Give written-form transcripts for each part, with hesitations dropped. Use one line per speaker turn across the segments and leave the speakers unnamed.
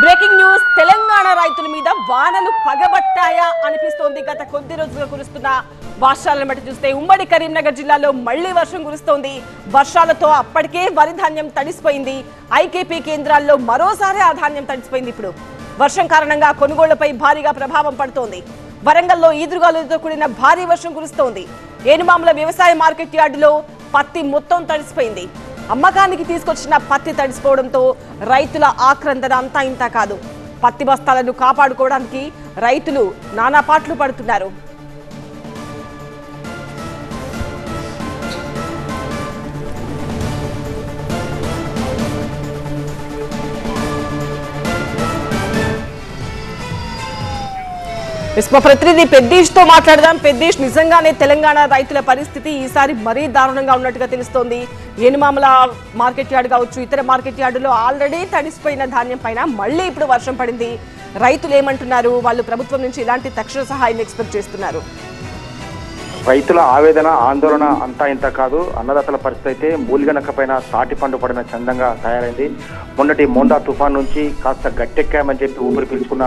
Breaking news Telangana రైతుల మీద వానలు పగబట్టాయా అనిపిస్తోంది. గత కొద్ది రోజులుగా కురుస్తున్న వర్షాలను బట్టి చూస్తే ఉమ్మడి కరీంనగర్ జిల్లాలో మళ్లీ వర్షం కురుస్తోంది. వర్షాలతో అప్పటికే వరి ధాన్యం తడిసిపోయింది. ఐకేపీ కేంద్రాల్లో మరోసారి ఆ ధాన్యం తడిసిపోయింది. ఇప్పుడు వర్షం కారణంగా కొనుగోళ్లపై భారీగా ప్రభావం పడుతోంది. వరంగల్లో ఈదురుగాలులతో కూడిన భారీ వర్షం కురుస్తోంది. ఏనుమాముల వ్యవసాయ మార్కెట్ యార్డులో పత్తి మొత్తం తడిసిపోయింది. అమ్మకానికి తీసుకొచ్చిన పత్తి తడిసిపోవడంతో రైతుల ఆక్రందన అంతా ఇంత కాదు. పత్తి బస్తాలను కాపాడుకోవడానికి రైతులు నానా పాట్లు పడుతున్నారు. మా ప్రతినిధి పెద్దీష్ తో మాట్లాడదాం. పెద్దీష్, నిజంగానే తెలంగాణ రైతుల పరిస్థితి ఈసారి మరీ దారుణంగా ఉన్నట్టుగా తెలుస్తోంది. ఏనుమామల మార్కెట్ యార్డ్ కావచ్చు, ఇతర మార్కెట్ యార్డులో ఆల్రెడీ తడిసిపోయిన ధాన్యం పైన మళ్ళీ ఇప్పుడు వర్షం పడింది. రైతులు ఏమంటున్నారు? వాళ్ళు ప్రభుత్వం నుంచి ఇలాంటి తక్షణ సహాయం ఎక్స్పెక్ట్ చేస్తున్నారు.
రైతుల ఆవేదన ఆందోళన అంతా ఇంత కాదు. అన్నదాతల పరిస్థితి అయితే మూలిగనకపోయినా తాటి పండు పడిన చందంగా తయారైంది. మొన్నటి మోండా తుఫాన్ నుంచి కాస్త గట్టెక్కామని చెప్పి ఊపిరి పీల్చుకున్న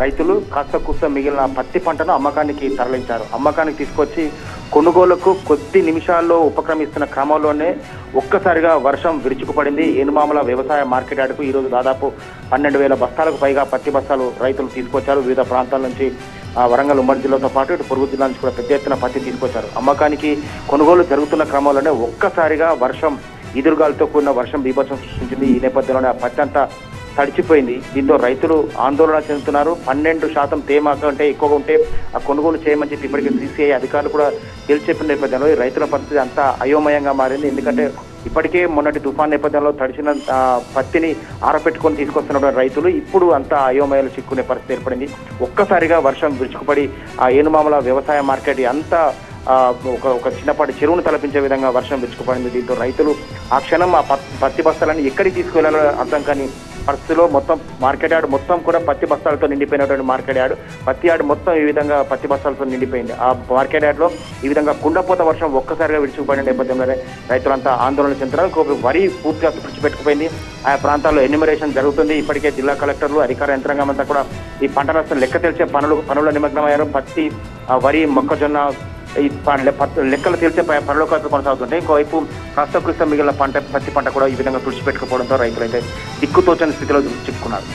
రైతులు కాస్త కూస్త మిగిలిన పత్తి పంటను అమ్మకానికి తరలించారు. అమ్మకానికి తీసుకొచ్చి కొనుగోలుకు కొద్ది నిమిషాల్లో ఉపక్రమిస్తున్న క్రమంలోనే ఒక్కసారిగా వర్షం విరుచుకుపడింది. ఏనుమామల వ్యవసాయ మార్కెట్ యార్డుకు ఈరోజు దాదాపు 12,000 బస్తాలకు పైగా పత్తి బస్తాలు రైతులు తీసుకొచ్చారు. వివిధ ప్రాంతాల నుంచి వరంగల్ ఉమ్మడి జిల్లాతో పాటు ఇటు పొరుగు జిల్లా నుంచి కూడా పెద్ద ఎత్తున పత్తి తీసుకొచ్చారు. అమ్మకానికి కొనుగోలు జరుగుతున్న క్రమంలోనే ఒక్కసారిగా వర్షం ఈదురుగాలతో కూడిన వర్షం బీభత్సం సృష్టించింది. ఈ నేపథ్యంలోనే ఆ పత్తి అంతా తడిచిపోయింది. దీంతో రైతులు ఆందోళన చెందుతున్నారు. 12% తేమ కంటే ఎక్కువగా ఉంటే ఆ కొనుగోలు చేయమని చెప్పి ఇప్పటికే CCI అధికారులు కూడా తెలియచెప్పిన నేపథ్యంలో ఈ రైతుల పరిస్థితి అంతా అయోమయంగా మారింది. ఎందుకంటే ఇప్పటికే మొన్నటి తుఫాన్ నేపథ్యంలో తడిచిన పత్తిని ఆరపెట్టుకొని తీసుకొస్తున్న రైతులు ఇప్పుడు అంతా అయోమయాలు చిక్కునే పరిస్థితి ఏర్పడింది. ఒక్కసారిగా వర్షం విరుచుకుపడి ఆ ఏనుమామల వ్యవసాయ మార్కెట్ అంతా ఒక చిన్నపాటి చెరువును తలపించే విధంగా వర్షం విరుచుకుపడింది. దీంతో రైతులు ఆ క్షణం ఆ పత్తి బస్తాలని ఎక్కడికి తీసుకువెళ్లాలో అర్థం కాని పరిస్థితిలో మొత్తం మార్కెట్ యార్డ్ మొత్తం కూడా పత్తి బస్తాలతో నిండిపోయినటువంటి మార్కెట్ యార్డ్ పత్తి యార్డ్ మొత్తం ఈ విధంగా పత్తి బస్తాలతో నిండిపోయింది. ఆ మార్కెట్ యార్డ్లో ఈ విధంగా కుండపోత వర్షం ఒక్కసారిగా విరుచుకుపడిన నేపథ్యంలోనే రైతులంతా ఆందోళన చెందుతున్నారు. వరి పూర్తిగా తుడిచిపెట్టుకుపోయింది. ఆయా ప్రాంతాల్లో ఎన్యూమరేషన్ జరుగుతుంది. ఇప్పటికే జిల్లా కలెక్టర్లు అధికార యంత్రాంగం అంతా కూడా ఈ పంట నష్టం లెక్క తెలిసే పనుల నిమగ్నమయ్యారు. పత్తి, వరి, మొక్కజొన్న ఈ లెక్కలు తెలిసే పనులు కొనసాగుతుంటాయి. ఇంకోవైపు కాస్త కృష్ణ మిగిలిన పత్తి పంట కూడా ఈ విధంగా తుడిచిపెట్టుకోవడంతో రైతులైతే దిక్కుతోచని స్థితిలో చిక్కుకున్నారు.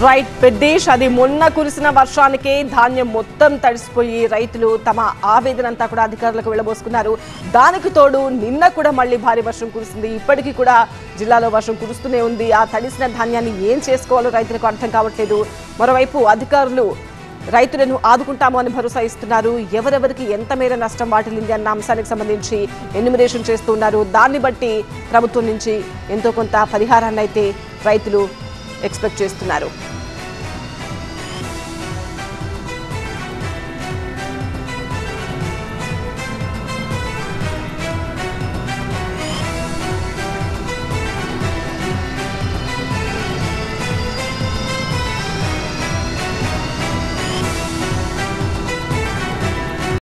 రైట్ పెద్దేష్, అది మొన్న కురిసిన వర్షానికే ధాన్యం మొత్తం తడిసిపోయి రైతులు తమ ఆవేదన అంతా కూడా అధికారులకు వెళ్ళబోసుకున్నారు. దానికి తోడు నిన్న కూడా మళ్ళీ భారీ వర్షం కురిసింది. ఇప్పటికీ కూడా జిల్లాలో వర్షం కురుస్తూనే ఉంది. ఆ తడిసిన ధాన్యాన్ని ఏం చేసుకోవాలో రైతులకు అర్థం కావట్లేదు. మరోవైపు అధికారులు రైతులను ఆదుకుంటాము అని భరోసా ఇస్తున్నారు. ఎవరెవరికి ఎంత మేర నష్టం వాటిల్లింది అన్న అంశానికి సంబంధించి ఎన్యూమరేషన్ చేస్తున్నారు. దాన్ని బట్టి ప్రభుత్వం నుంచి ఎంతో కొంత పరిహారాన్ని అయితే రైతులు ఎక్స్పెక్ట్ చేస్తున్నారు.